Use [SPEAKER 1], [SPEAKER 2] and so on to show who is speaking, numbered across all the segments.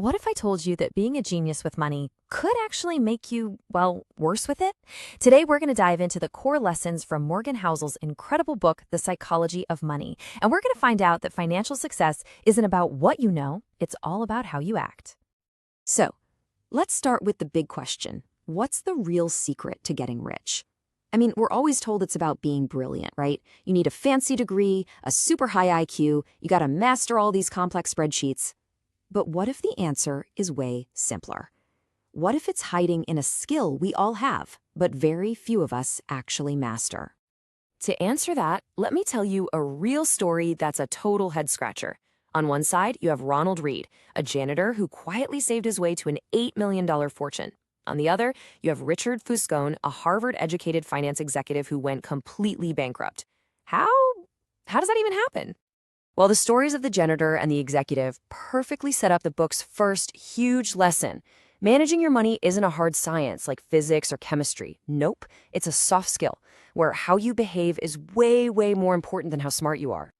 [SPEAKER 1] What if I told you that being a genius with money could actually make you, well, worse with it? Today, we're going to dive into the core lessons from Morgan Housel's incredible book, The Psychology of Money. And we're going to find out that financial success isn't about what you know, it's all about how you act.
[SPEAKER 2] So, let's start with the big question. What's the real secret to getting rich? I mean, we're always told it's about being brilliant, right? You need a fancy degree, a super high IQ, you gotta master all these complex spreadsheets. But what if the answer is way simpler? What if it's hiding in a skill we all have, but very few of us actually master?
[SPEAKER 3] To answer that, let me tell you a real story that's a total head-scratcher. On one side, you have Ronald Reed, a janitor who quietly saved his way to an $8 million fortune. On the other, you have Richard Fuscone, a Harvard-educated finance executive who went completely bankrupt. How does that even happen? Well, the stories of the janitor and the executive perfectly set up the book's first huge lesson. Managing your money isn't a hard science like physics or chemistry. Nope, it's a soft skill, where how you behave is way, way more important than how smart you are.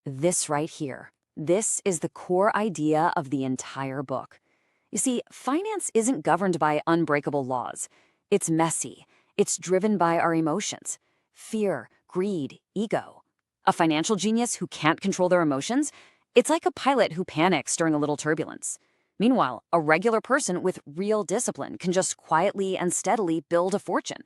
[SPEAKER 2] This right here. This is the core idea of the entire book. You see, finance isn't governed by unbreakable laws. It's messy. It's driven by our emotions. Fear, greed, ego. A financial genius who can't control their emotions? It's like a pilot who panics during a little turbulence. Meanwhile, a regular person with real discipline can just quietly and steadily build a fortune.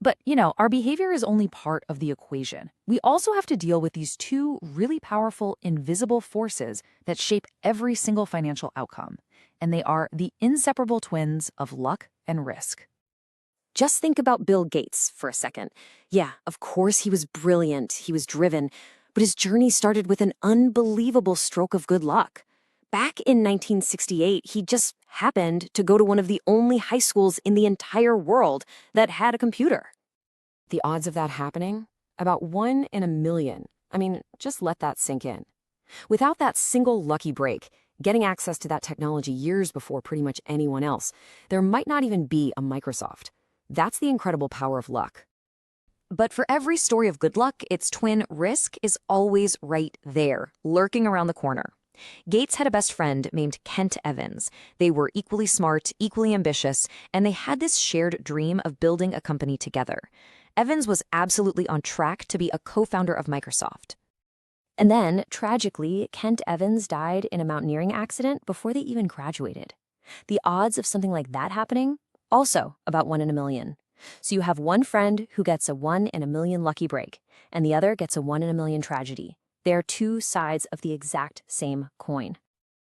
[SPEAKER 4] But, our behavior is only part of the equation. We also have to deal with these two really powerful, invisible forces that shape every single financial outcome. And they are the inseparable twins of luck and risk.
[SPEAKER 2] Just think about Bill Gates for a second. Yeah, of course he was brilliant, he was driven, but his journey started with an unbelievable stroke of good luck. Back in 1968, he just happened to go to one of the only high schools in the entire world that had a computer.
[SPEAKER 3] The odds of that happening? About 1 in a million. I mean, just let that sink in. Without that single lucky break, getting access to that technology years before pretty much anyone else, there might not even be a Microsoft. That's the incredible power of luck.
[SPEAKER 2] But for every story of good luck, its twin risk is always right there, lurking around the corner. Gates had a best friend named Kent Evans. They were equally smart, equally ambitious, and they had this shared dream of building a company together. Evans was absolutely on track to be a co-founder of Microsoft. And then, tragically, Kent Evans died in a mountaineering accident before they even graduated. The odds of something like that happening? Also about 1 in a million. So you have one friend who gets a 1 in a million lucky break, and the other gets a 1 in a million tragedy. They are two sides of the exact same coin.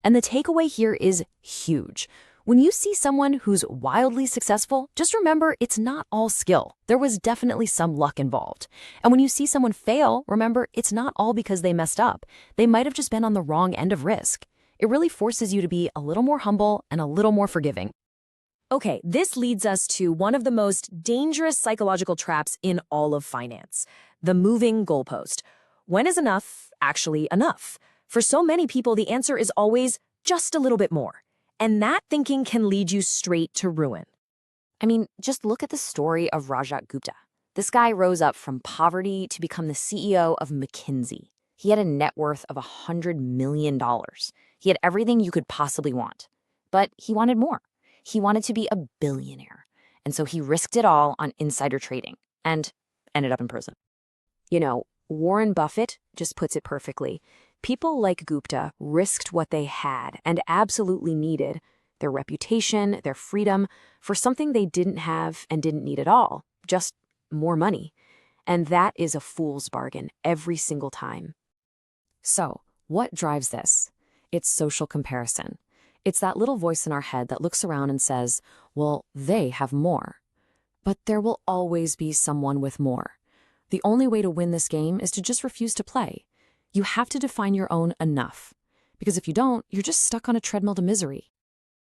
[SPEAKER 2] And the takeaway here is huge. When you see someone who's wildly successful, just remember it's not all skill. There was definitely some luck involved. And when you see someone fail, remember it's not all because they messed up. They might have just been on the wrong end of risk. It really forces you to be a little more humble and a little more forgiving.
[SPEAKER 3] Okay, this leads us to one of the most dangerous psychological traps in all of finance, the moving goalpost. When is enough actually enough? For so many people, the answer is always just a little bit more. And that thinking can lead you straight to ruin.
[SPEAKER 2] I mean, just look at the story of Rajat Gupta. This guy rose up from poverty to become the CEO of McKinsey. He had a net worth of $100 million. He had everything you could possibly want. But he wanted more. He wanted to be a billionaire. And so he risked it all on insider trading and ended up in prison. Warren Buffett just puts it perfectly. People like Gupta risked what they had and absolutely needed, their reputation, their freedom, for something they didn't have and didn't need at all, just more money. And that is a fool's bargain every single time.
[SPEAKER 3] So, what drives this? It's social comparison. It's that little voice in our head that looks around and says, well, they have more. But there will always be someone with more. The only way to win this game is to just refuse to play. You have to define your own enough. Because if you don't, you're just stuck on a treadmill to misery.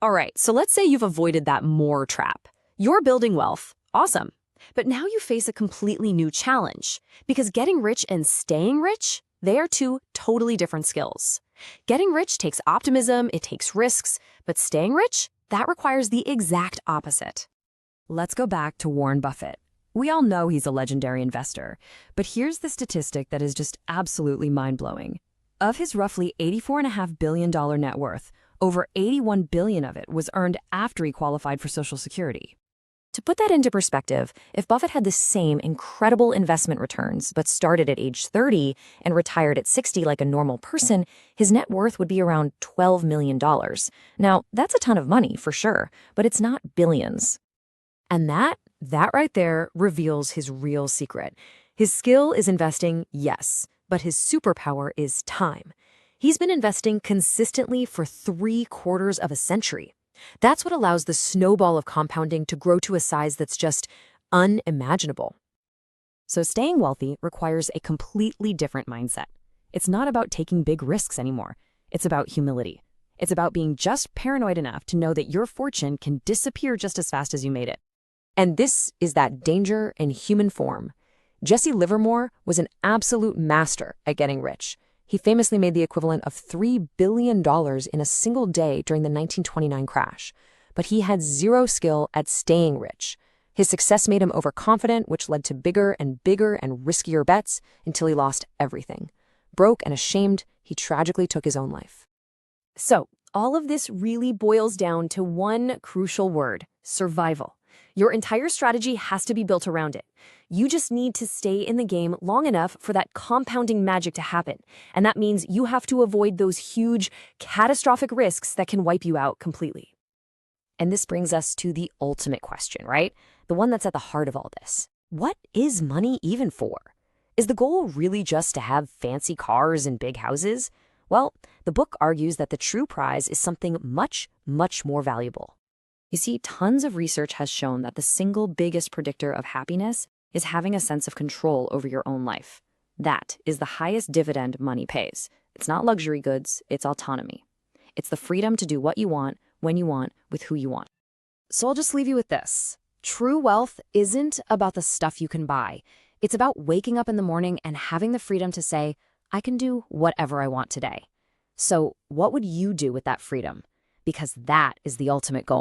[SPEAKER 1] All right, so let's say you've avoided that more trap. You're building wealth. Awesome. But now you face a completely new challenge. Because getting rich and staying rich, they are two totally different skills. Getting rich takes optimism, it takes risks, but staying rich, that requires the exact opposite.
[SPEAKER 4] Let's go back to Warren Buffett. We all know he's a legendary investor, but here's the statistic that is just absolutely mind-blowing. Of his roughly $84.5 billion net worth,
[SPEAKER 3] Over $81 billion of it was earned after he qualified for Social Security. To put that into perspective, if Buffett had the same incredible investment returns but started at age 30 and retired at 60 like a normal person, his net worth would be around $12 million. Now, that's a ton of money for sure, but it's not billions. And that right there reveals his real secret. His skill is investing, yes, but his superpower is time. He's been investing consistently for 3/4 of a century. That's what allows the snowball of compounding to grow to a size that's just unimaginable. So staying wealthy requires a completely different mindset. It's not about taking big risks anymore. It's about humility. It's about being just paranoid enough to know that your fortune can disappear just as fast as you made it. And this is that danger in human form. Jesse Livermore was an absolute master at getting rich. He famously made the equivalent of $3 billion in a single day during the 1929 crash. But he had zero skill at staying rich. His success made him overconfident, which led to bigger and riskier bets until he lost everything. Broke and ashamed, he tragically took his own life.
[SPEAKER 1] So, all of this really boils down to one crucial word: survival. Your entire strategy has to be built around it. You just need to stay in the game long enough for that compounding magic to happen. And that means you have to avoid those huge, catastrophic risks that can wipe you out completely.
[SPEAKER 2] And this brings us to the ultimate question, right? The one that's at the heart of all this. What is money even for? Is the goal really just to have fancy cars and big houses? Well, the book argues that the true prize is something much, much more valuable. You see, tons of research has shown that the single biggest predictor of happiness is having a sense of control over your own life. That is the highest dividend money pays. It's not luxury goods, it's autonomy. It's the freedom to do what you want, when you want, with who you want.
[SPEAKER 1] So I'll just leave you with this. True wealth isn't about the stuff you can buy. It's about waking up in the morning and having the freedom to say, I can do whatever I want today. So what would you do with that freedom? Because that is the ultimate goal.